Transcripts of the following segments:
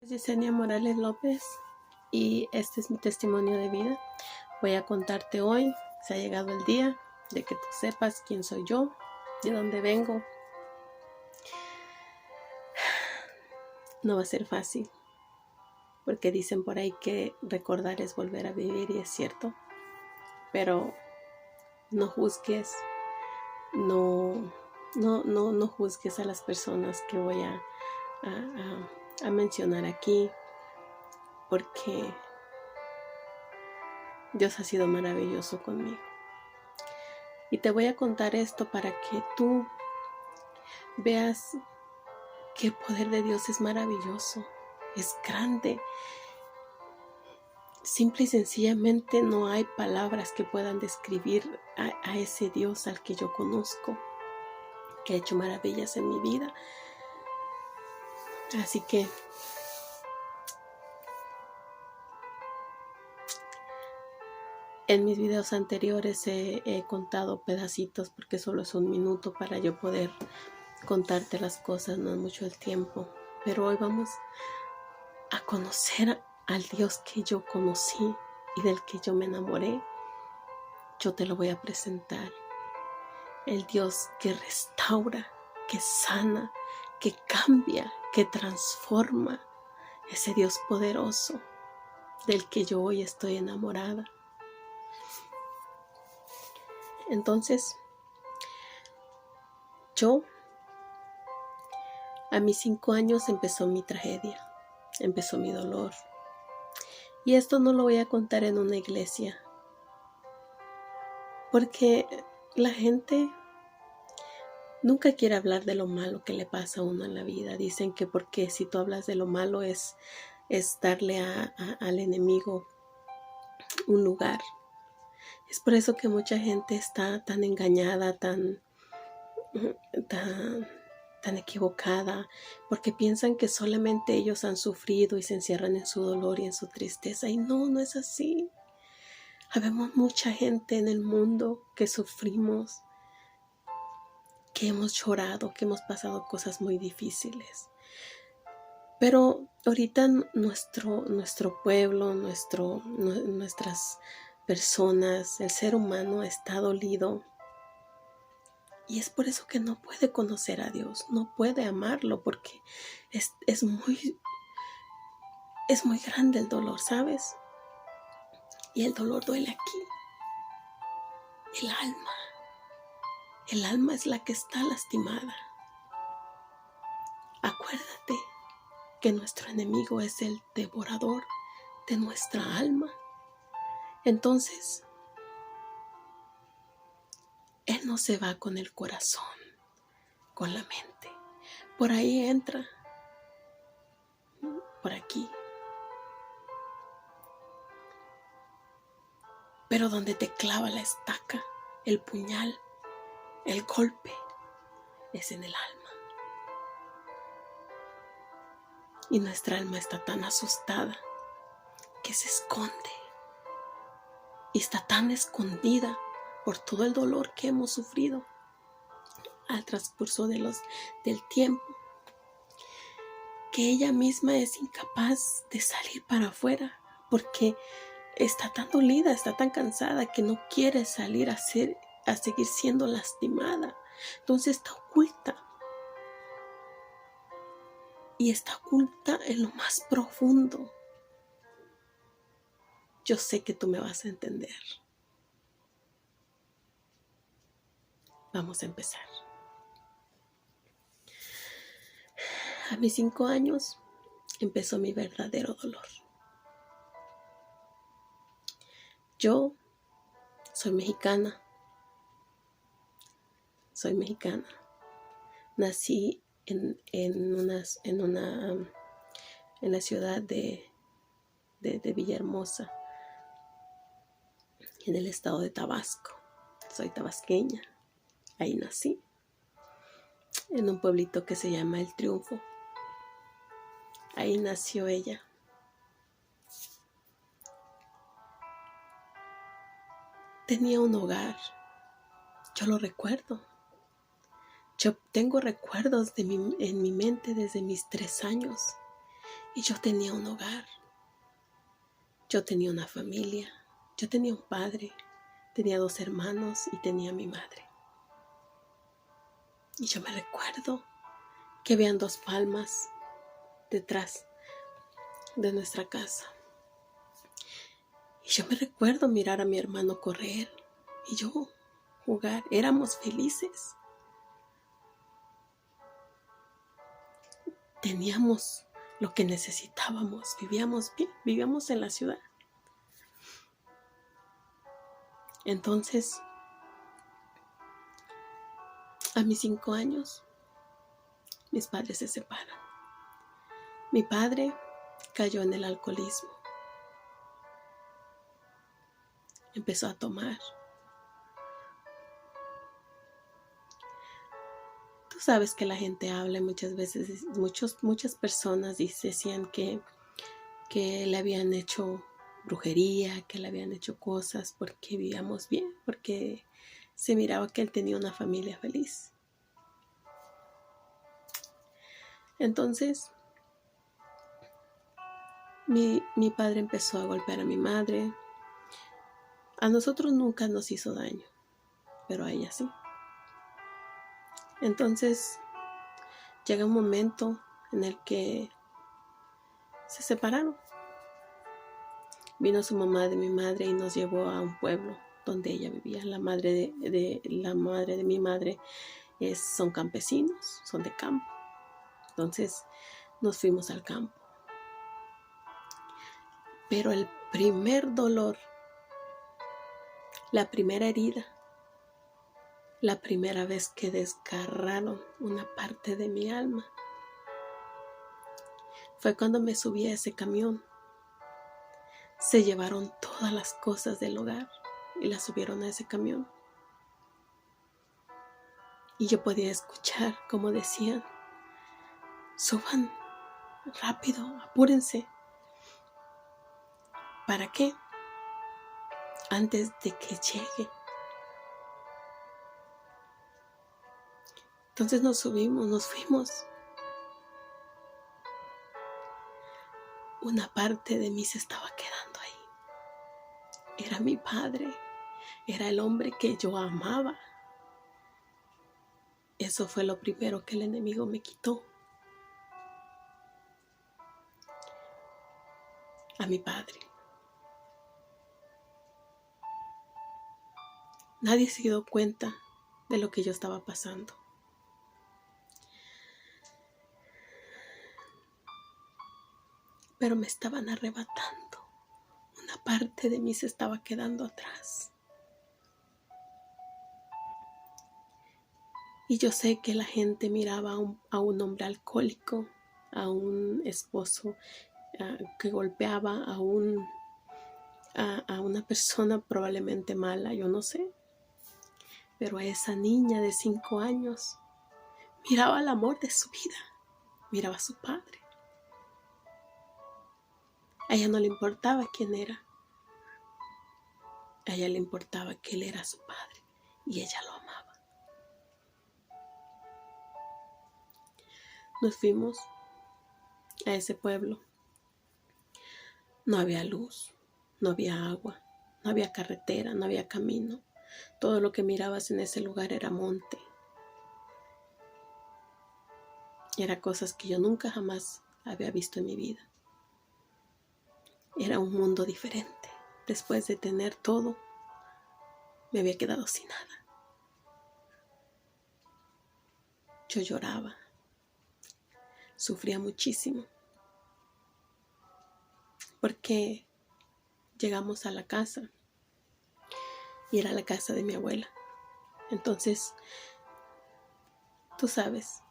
Yesenia Morales López y este es mi testimonio de vida. Voy a contarte hoy, se ha llegado el día de que tú sepas quién soy yo, de dónde vengo. No va a ser fácil, porque dicen por ahí que recordar es volver a vivir, y es cierto, pero no juzgues, no juzgues a las personas que voy a mencionar aquí, porque Dios ha sido maravilloso conmigo. Y te voy a contar esto para que tú veas que el poder de Dios es maravilloso, es grande. Simple y sencillamente no hay palabras que puedan describir a ese Dios al que yo conozco, que ha hecho maravillas en mi vida. Así que en mis videos anteriores he contado pedacitos porque solo es un minuto para yo poder contarte las cosas, no es mucho el tiempo. Pero hoy vamos a conocer al Dios que yo conocí y del que yo me enamoré. Yo te lo voy a presentar. El Dios que restaura, que sana, que cambia, que transforma. Ese Dios poderoso del que yo hoy estoy enamorada. Entonces, a mis 5 años empezó mi tragedia, empezó mi dolor. Y esto no lo voy a contar en una iglesia, porque la gente nunca quiere hablar de lo malo que le pasa a uno en la vida. Dicen que porque si tú hablas de lo malo es darle al enemigo un lugar. Es por eso que mucha gente está tan engañada, tan equivocada, porque piensan que solamente ellos han sufrido y se encierran en su dolor y en su tristeza. Y no es así. Habemos mucha gente en el mundo que sufrimos, que hemos llorado, que hemos pasado cosas muy difíciles. Pero ahorita nuestro pueblo, nuestras personas, el ser humano está dolido. Y es por eso que no puede conocer a Dios, no puede amarlo, porque es muy grande el dolor, ¿sabes? Y el dolor duele aquí. El alma es la que está lastimada. Acuérdate que nuestro enemigo es el devorador de nuestra alma. Entonces, Él no se va con el corazón, con la mente. Por ahí entra, por aquí. Pero donde te clava la estaca, el puñal, el golpe, es en el alma. Y nuestra alma está tan asustada que se esconde. Y está tan escondida por todo el dolor que hemos sufrido al transcurso del tiempo, que ella misma es incapaz de salir para afuera, porque está tan dolida, está tan cansada que no quiere salir a seguir siendo lastimada. Entonces está oculta. Y está oculta en lo más profundo. Yo sé que tú me vas a entender. Vamos a empezar. A mis 5 años empezó mi verdadero dolor. Yo soy mexicana. Nací en la ciudad de Villahermosa, en el estado de Tabasco. Soy tabasqueña. Ahí nací, en un pueblito que se llama El Triunfo. Ahí nació ella. Tenía un hogar. Yo lo recuerdo. Yo tengo recuerdos en mi mente desde mis 3 años. Y yo tenía un hogar, yo tenía una familia, yo tenía un padre, tenía 2 hermanos y tenía a mi madre. Y yo me recuerdo que habían 2 palmas detrás de nuestra casa. Y yo me recuerdo mirar a mi hermano correr y yo jugar. Éramos felices. Teníamos lo que necesitábamos. Vivíamos bien, vivíamos en la ciudad. Entonces, a mis 5 años, mis padres se separan. Mi padre cayó en el alcoholismo. Empezó a tomar. Tú sabes que la gente habla y muchas veces, muchas personas decían que le habían hecho brujería, que le habían hecho cosas porque vivíamos bien, porque se miraba que él tenía una familia feliz. Entonces, mi padre empezó a golpear a mi madre. A nosotros nunca nos hizo daño, pero a ella sí. Entonces, llega un momento en el que se separaron. Vino su mamá de mi madre y nos llevó a un pueblo donde ella vivía. La madre de mi madre son campesinos, son de campo. Entonces nos fuimos al campo. Pero el primer dolor, la primera herida, la primera vez que desgarraron una parte de mi alma, fue cuando me subí a ese camión. Se llevaron todas las cosas del hogar y las subieron a ese camión. Y yo podía escuchar como decían: suban rápido, apúrense. ¿Para qué? Antes de que llegue. Entonces nos subimos, nos fuimos. Una parte de mí se estaba quedando ahí. Era mi padre, era el hombre que yo amaba. Eso fue lo primero que el enemigo me quitó. A mi padre. Nadie se dio cuenta de lo que yo estaba pasando. Pero me estaban arrebatando. Una parte de mí se estaba quedando atrás. Y yo sé que la gente miraba a un hombre alcohólico, a un esposo que golpeaba a una persona probablemente mala, yo no sé. Pero a esa niña de 5 años miraba el amor de su vida, miraba a su padre. A ella no le importaba quién era. A ella le importaba que él era su padre y ella lo amaba. Nos fuimos a ese pueblo. No había luz, no había agua, no había carretera, no había camino. Todo lo que mirabas en ese lugar era monte. Era cosas que yo nunca jamás había visto en mi vida. Era un mundo diferente. Después de tener todo, me había quedado sin nada. Yo lloraba. Sufría muchísimo. Porque llegamos a la casa y era la casa de mi abuela. Entonces, tú sabes,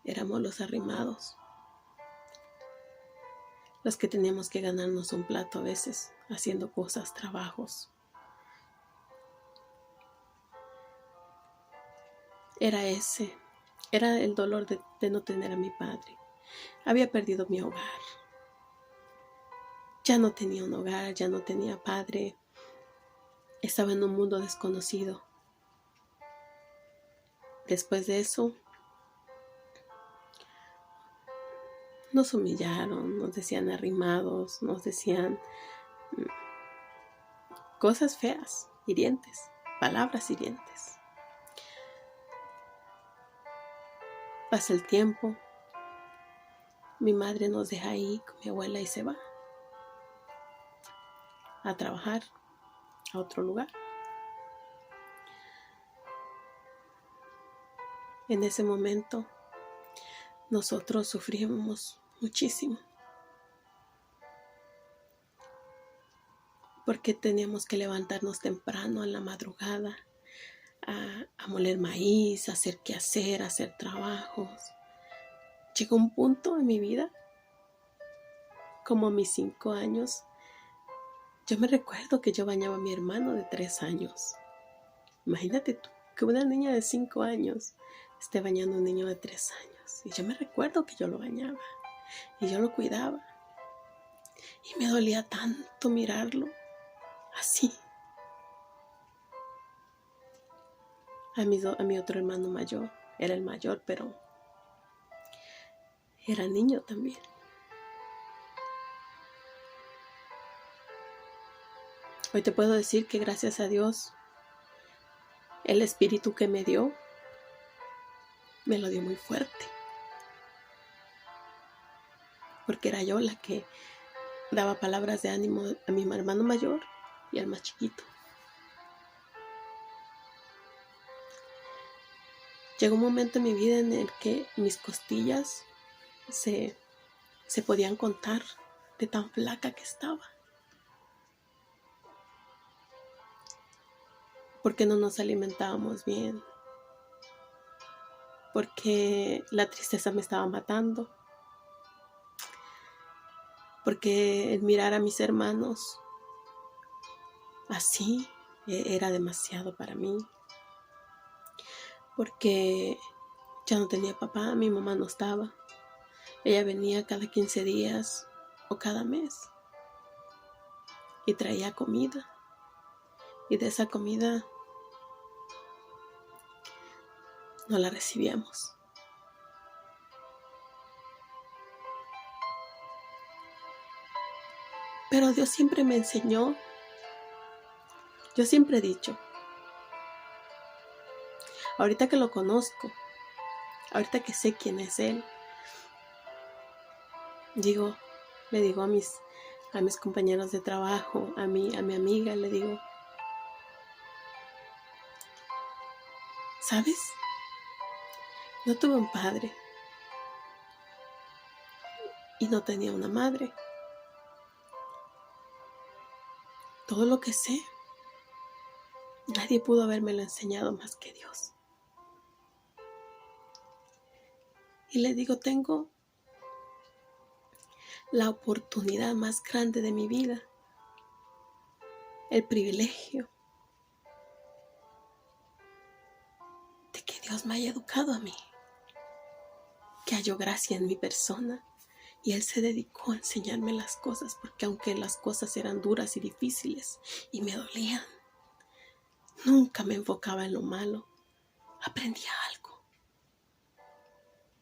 éramos los arrimados, los que teníamos que ganarnos un plato a veces, haciendo cosas, trabajos. Era el dolor de no tener a mi padre. Había perdido mi hogar. Ya no tenía un hogar, ya no tenía padre. Estaba en un mundo desconocido. Después de eso, Nos humillaron, nos decían arrimados, nos decían cosas feas, hirientes, palabras hirientes. Pasa el tiempo, mi madre nos deja ahí con mi abuela y se va a trabajar a otro lugar. En ese momento nosotros sufrimos muchísimo porque teníamos que levantarnos temprano en la madrugada a moler maíz, a hacer quehacer, a hacer trabajos. Llegó un punto en mi vida, como a mis 5 años, yo me recuerdo que yo bañaba a mi hermano de 3 años. Imagínate tú, que una niña de 5 años esté bañando a un niño de 3 años. Y yo me recuerdo que yo lo bañaba y yo lo cuidaba. Y me dolía tanto mirarlo así. A mi otro hermano mayor, era el mayor, pero era niño también. Hoy te puedo decir que gracias a Dios, el espíritu que me dio, me lo dio muy fuerte. Porque era yo la que daba palabras de ánimo a mi hermano mayor y al más chiquito. Llegó un momento en mi vida en el que mis costillas se podían contar de tan flaca que estaba. Porque no nos alimentábamos bien. Porque la tristeza me estaba matando. Porque el mirar a mis hermanos así era demasiado para mí. Porque ya no tenía papá, mi mamá no estaba. Ella venía cada 15 días o cada mes y traía comida. Y de esa comida no la recibíamos. Pero Dios siempre me enseñó. Yo siempre he dicho, ahorita que lo conozco, ahorita que sé quién es Él, le digo a mis compañeros de trabajo, a mi amiga, le digo, ¿sabes? Yo tuve un padre y no tenía una madre. Todo lo que sé, nadie pudo habérmelo enseñado más que Dios. Y le digo, tengo la oportunidad más grande de mi vida, el privilegio de que Dios me haya educado a mí, que halló gracia en mi persona y Él se dedicó a enseñarme las cosas, porque aunque las cosas eran duras y difíciles y me dolían, nunca me enfocaba en lo malo, aprendía algo.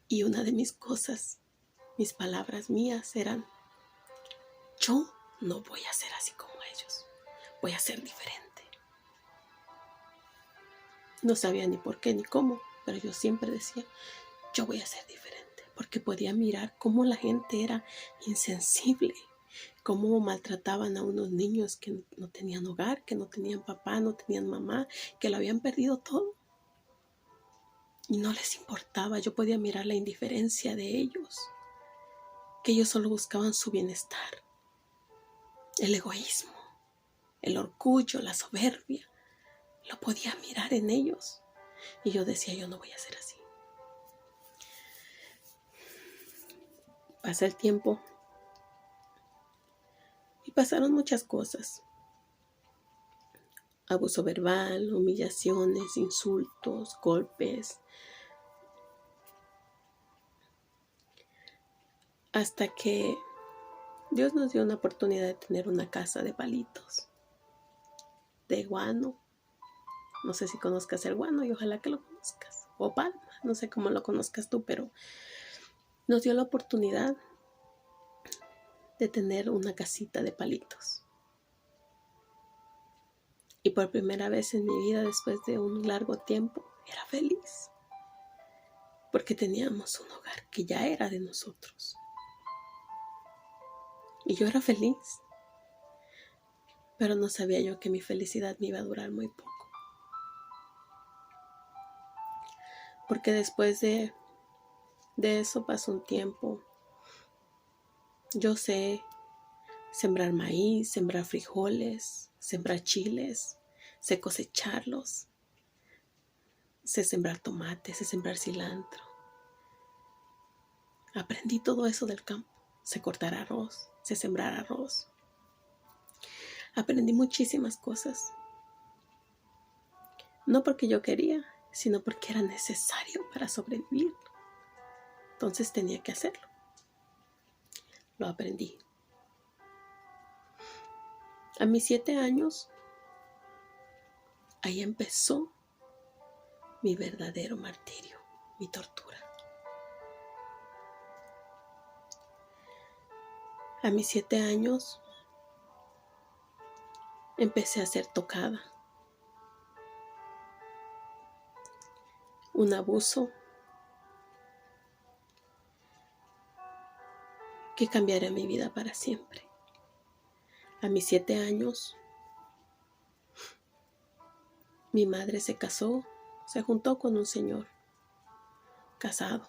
Y una de mis cosas, mis palabras mías eran, yo no voy a ser así como ellos, voy a ser diferente. No sabía ni por qué ni cómo, pero yo siempre decía, yo voy a ser diferente, porque podía mirar cómo la gente era insensible, cómo maltrataban a unos niños que no tenían hogar, que no tenían papá, no tenían mamá, que lo habían perdido todo. Y no les importaba, yo podía mirar la indiferencia de ellos, que ellos solo buscaban su bienestar, el egoísmo, el orgullo, la soberbia, lo podía mirar en ellos. Y yo decía, yo no voy a ser así. Pasa el tiempo y pasaron muchas cosas. Abuso verbal, humillaciones, insultos, golpes. Hasta que Dios nos dio una oportunidad de tener una casa de palitos, de guano. No sé si conozcas el guano y ojalá que lo conozcas. O palma, no sé cómo lo conozcas tú, pero nos dio la oportunidad de tener una casita de palitos. Y por primera vez en mi vida, después de un largo tiempo, era feliz. Porque teníamos un hogar que ya era de nosotros. Y yo era feliz. Pero no sabía yo que mi felicidad me iba a durar muy poco. Porque después de eso pasó un tiempo. Yo sé sembrar maíz, sembrar frijoles, sembrar chiles, sé cosecharlos, sé sembrar tomates, sé sembrar cilantro. Aprendí todo eso del campo. Sé cortar arroz, sé sembrar arroz. Aprendí muchísimas cosas. No porque yo quería, sino porque era necesario para sobrevivir. Entonces tenía que hacerlo. Lo aprendí. A mis 7 años, ahí empezó mi verdadero martirio, mi tortura. A mis 7 años, empecé a ser tocada. Un abuso que cambiaría mi vida para siempre. A mis 7 años, mi madre se casó, se juntó con un señor casado.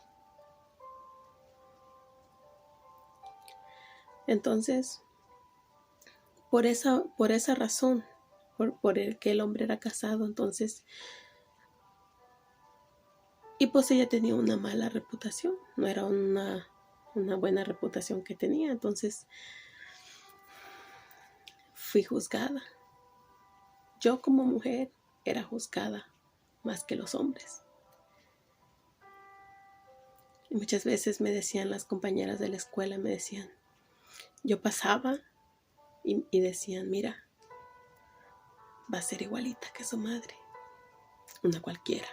Entonces, por esa razón, por el que el hombre era casado, entonces, y pues ella tenía una mala reputación, no era una buena reputación que tenía, entonces fui juzgada. Yo como mujer era juzgada más que los hombres. Y muchas veces me decían las compañeras de la escuela, me decían, yo pasaba y decían, mira, va a ser igualita que su madre, una cualquiera,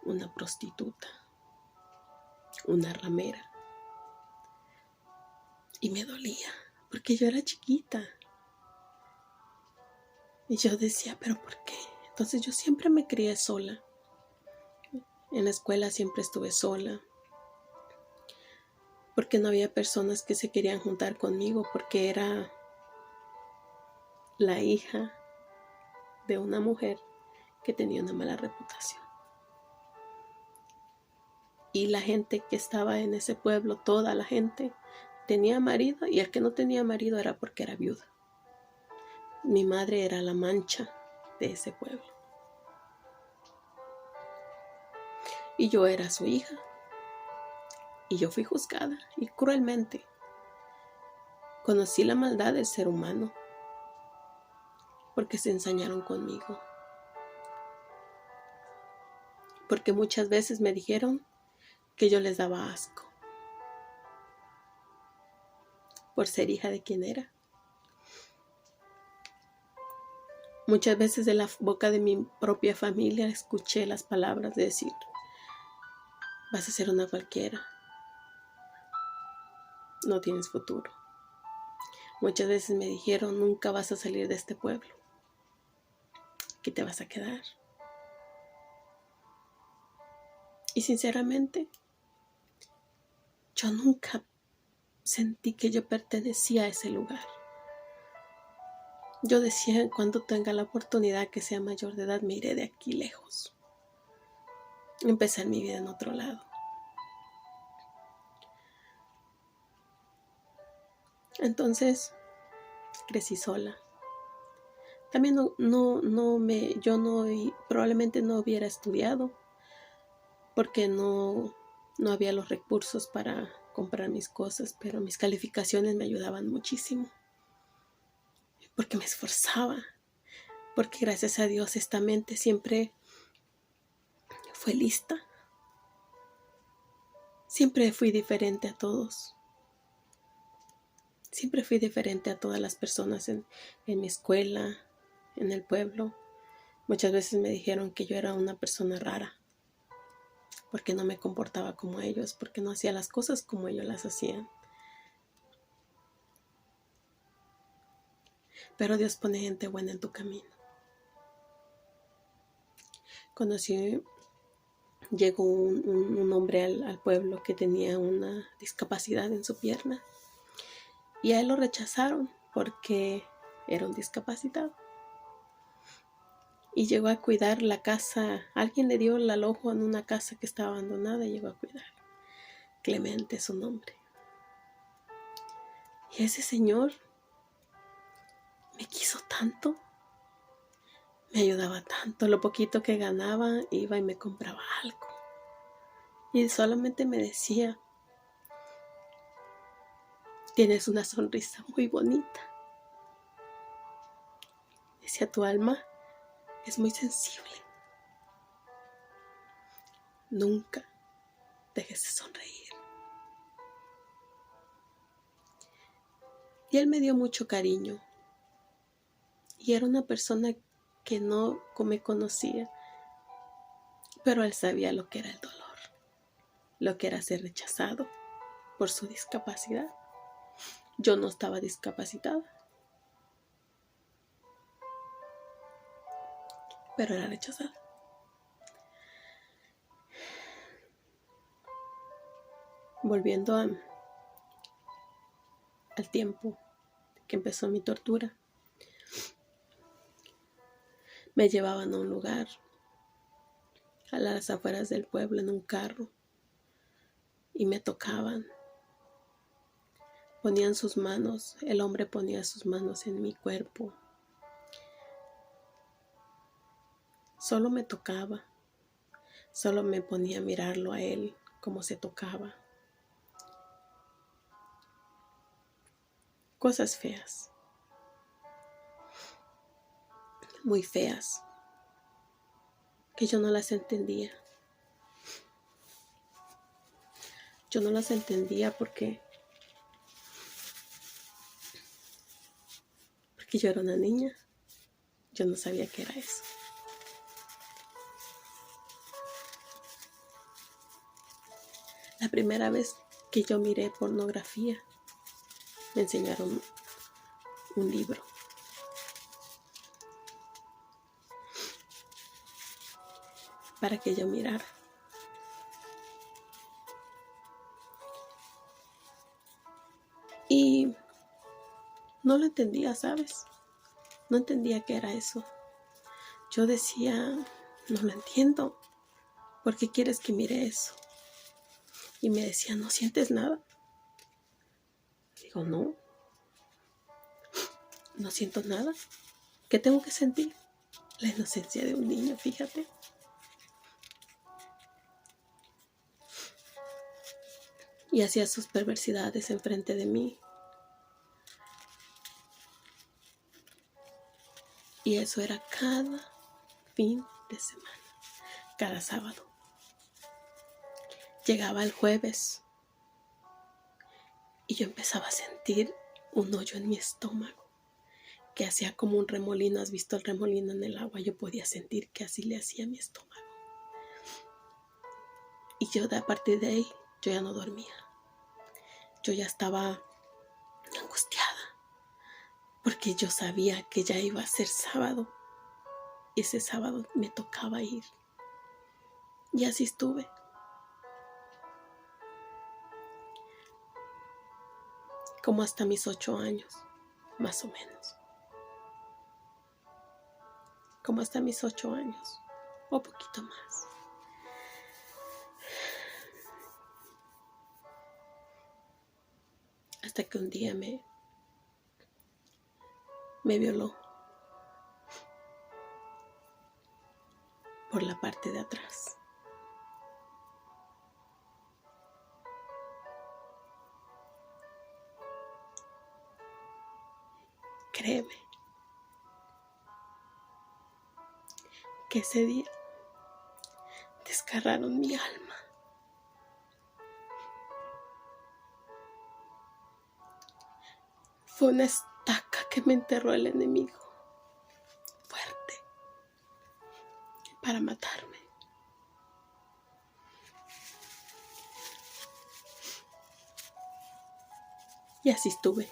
una prostituta, una ramera. Y me dolía, porque yo era chiquita. Y yo decía, ¿pero por qué? Entonces yo siempre me crié sola. En la escuela siempre estuve sola. Porque no había personas que se querían juntar conmigo, porque era la hija de una mujer que tenía una mala reputación. Y la gente que estaba en ese pueblo, toda la gente, tenía marido, y el que no tenía marido era porque era viuda. Mi madre era la mancha de ese pueblo. Y yo era su hija. Y yo fui juzgada, y cruelmente. Conocí la maldad del ser humano, porque se ensañaron conmigo. Porque muchas veces me dijeron que yo les daba asco, por ser hija de quien era. Muchas veces de la boca de mi propia familia escuché las palabras de decir, vas a ser una cualquiera, no tienes futuro. Muchas veces me dijeron, nunca vas a salir de este pueblo, aquí te vas a quedar. Y sinceramente, yo nunca sentí que yo pertenecía a ese lugar. Yo decía, cuando tenga la oportunidad que sea mayor de edad, me iré de aquí lejos. Empezar mi vida en otro lado. Entonces, crecí sola. También probablemente no hubiera estudiado porque no había los recursos para comprar mis cosas, pero mis calificaciones me ayudaban muchísimo. Porque me esforzaba, porque gracias a Dios esta mente siempre fue lista. Siempre fui diferente a todos. Siempre fui diferente a todas las personas en mi escuela, en el pueblo. Muchas veces me dijeron que yo era una persona rara, porque no me comportaba como ellos, porque no hacía las cosas como ellos las hacían. pero Dios pone gente buena en tu camino. Llegó un hombre al pueblo que tenía una discapacidad en su pierna y a él lo rechazaron porque era un discapacitado. Y llegó a cuidar la casa. Alguien le dio el alojo en una casa que estaba abandonada y llegó a cuidar. Clemente es su nombre. Y ese señor me quiso tanto, me ayudaba tanto. Lo poquito que ganaba, iba y me compraba algo. Y solamente me decía: tienes una sonrisa muy bonita. Decía, tu alma es muy sensible. Nunca dejes de sonreír. Y él me dio mucho cariño. Y era una persona que no me conocía, pero él sabía lo que era el dolor, lo que era ser rechazado por su discapacidad. Yo no estaba discapacitada, pero era rechazada. Volviendo al tiempo que empezó mi tortura, me llevaban a un lugar a las afueras del pueblo en un carro y me tocaban. Ponían sus manos, el hombre ponía sus manos en mi cuerpo. Solo me tocaba, solo me ponía a mirarlo a él, cómo se tocaba. Cosas feas, muy feas, que yo no las entendía. Yo no las entendía porque yo era una niña. Yo no sabía qué era eso. La primera vez que yo miré pornografía, me enseñaron un libro. Para que yo mirara. Y no lo entendía, ¿sabes? No entendía qué era eso. Yo decía, no lo entiendo. ¿Por qué quieres que mire eso? Y me decía, ¿no sientes nada? Digo, no siento nada. ¿Qué tengo que sentir? La inocencia de un niño, fíjate. Y hacía sus perversidades enfrente de mí. Y eso era cada fin de semana, cada sábado. Llegaba el jueves y yo empezaba a sentir un hoyo en mi estómago que hacía como un remolino. ¿Has visto el remolino en el agua? Yo podía sentir que así le hacía a mi estómago. Y yo a partir de ahí, yo ya no dormía. Yo ya estaba angustiada porque yo sabía que ya iba a ser sábado. Y ese sábado me tocaba ir. Y así estuve. Como hasta mis 8 años, más o menos. Como hasta mis 8 años, o poquito más. Hasta que un día me violó por la parte de atrás. Créeme que ese día desgarraron mi alma. Fue una estaca que me enterró el enemigo, fuerte, para matarme. Y así estuve.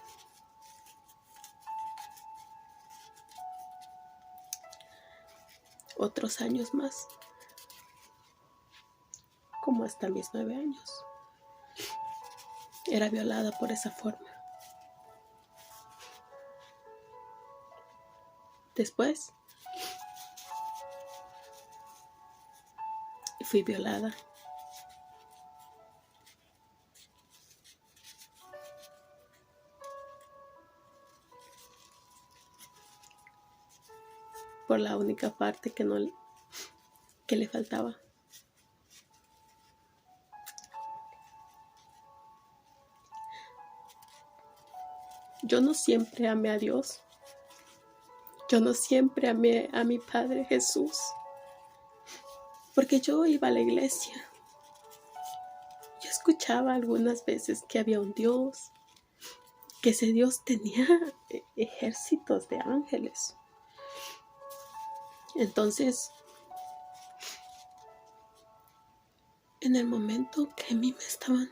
otros años más, como hasta mis 9 años. Era violada por esa forma. Después fui violada. Por la única parte que le faltaba. Yo no siempre amé a Dios. Yo no siempre amé a mi Padre Jesús. Porque yo iba a la iglesia. Yo escuchaba algunas veces que había un Dios, que ese Dios tenía ejércitos de ángeles. Entonces, en el momento que a mí me estaban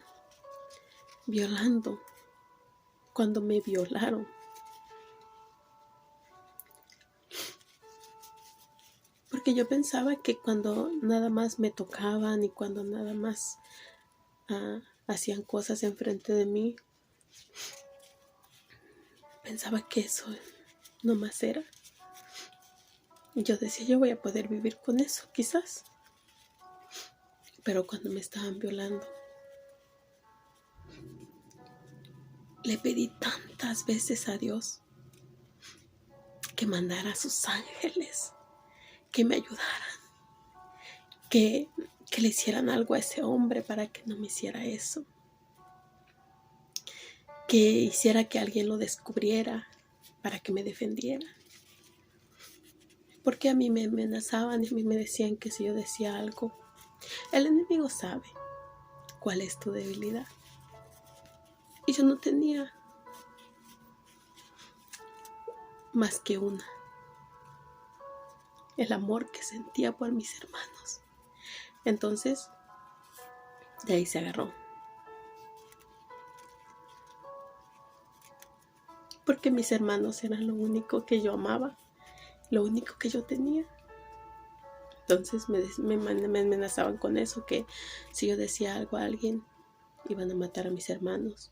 violando, cuando me violaron, porque yo pensaba que cuando nada más me tocaban y cuando nada más hacían cosas enfrente de mí, pensaba que eso no más era. Y yo decía, yo voy a poder vivir con eso, quizás. Pero cuando me estaban violando, le pedí tantas veces a Dios que mandara a sus ángeles, que me ayudaran, que le hicieran algo a ese hombre para que no me hiciera eso, que hiciera que alguien lo descubriera para que me defendiera. Porque a mí me amenazaban y a mí me decían que si yo decía algo, el enemigo sabe cuál es tu debilidad. Y yo no tenía más que una: el amor que sentía por mis hermanos. Entonces, de ahí se agarró. Porque mis hermanos eran lo único que yo amaba, lo único que yo tenía. Entonces me amenazaban con eso, que si yo decía algo a alguien, iban a matar a mis hermanos.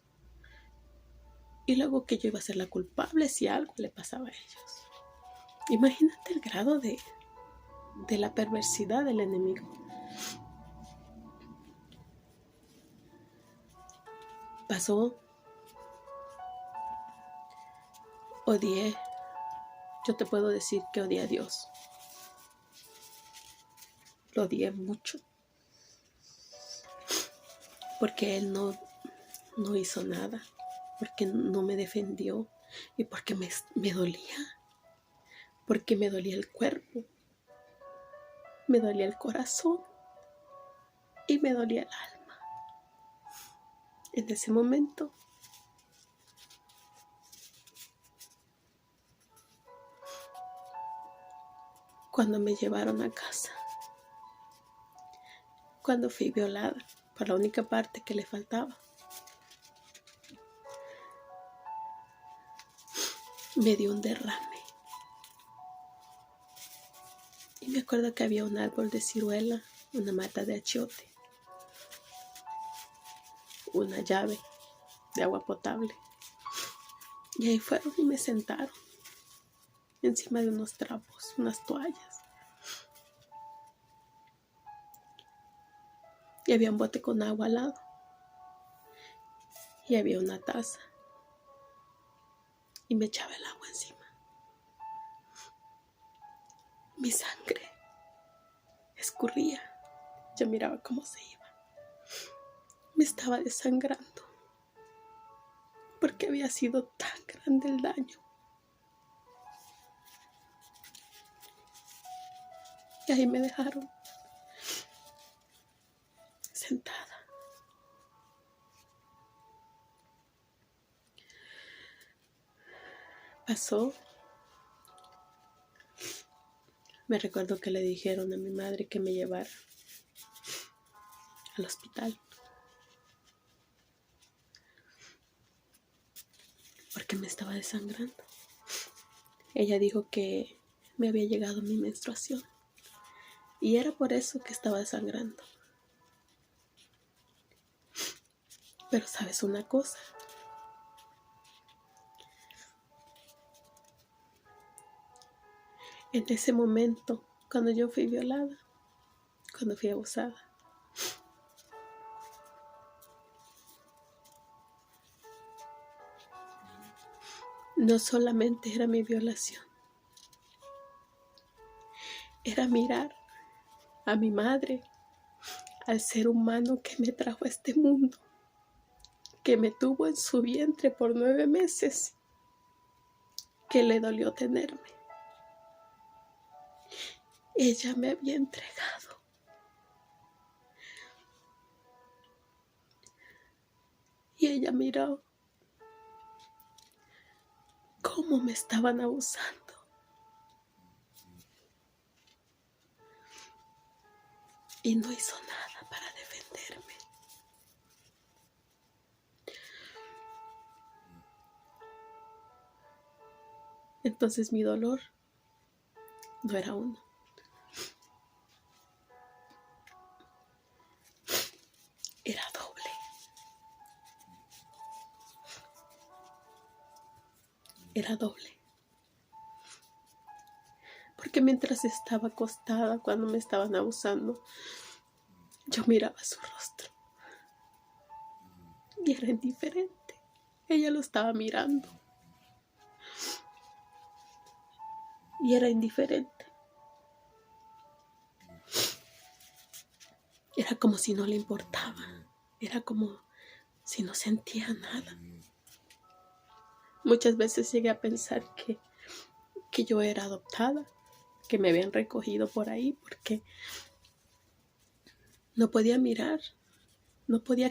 Y luego que yo iba a ser la culpable si algo le pasaba a ellos. Imagínate el grado de la perversidad del enemigo. Pasó. Odié. Yo te puedo decir que odié a Dios. Lo odié mucho. Porque Él no hizo nada. Porque no me defendió. Y porque me dolía. Porque me dolía el cuerpo. Me dolía el corazón. Y me dolía el alma. En ese momento, cuando me llevaron a casa, cuando fui violada por la única parte que le faltaba, me dio un derrame. Y me acuerdo que había un árbol de ciruela, una mata de achiote, una llave de agua potable. Y ahí fueron y me sentaron encima de unos trapos, unas toallas. Y había un bote con agua al lado. Y había una taza. Y me echaba el agua encima. Mi sangre escurría. Yo miraba cómo se iba. Me estaba desangrando. Porque había sido tan grande el daño. Y ahí me dejaron sentada. Pasó. Me recuerdo que le dijeron a mi madre que me llevara al hospital. Porque me estaba desangrando. Ella dijo que me había llegado mi menstruación. Y era por eso que estaba sangrando. Pero ¿sabes una cosa? En ese momento, cuando yo fui violada, cuando fui abusada, no solamente era mi violación, era mirar a mi madre, al ser humano que me trajo a este mundo, que me tuvo en su vientre por 9 meses, que le dolió tenerme. Ella me había entregado. Y ella miró cómo me estaban abusando. Y no hizo nada para defenderme. Entonces mi dolor no era uno. Era doble. Era doble. Porque mientras estaba acostada cuando me estaban abusando, yo miraba su rostro. Y era indiferente. Ella lo estaba mirando. Y era indiferente. Era como si no le importaba. Era como si no sentía nada. Muchas veces llegué a pensar que yo era adoptada, que me habían recogido por ahí porque no podía mirar, no podía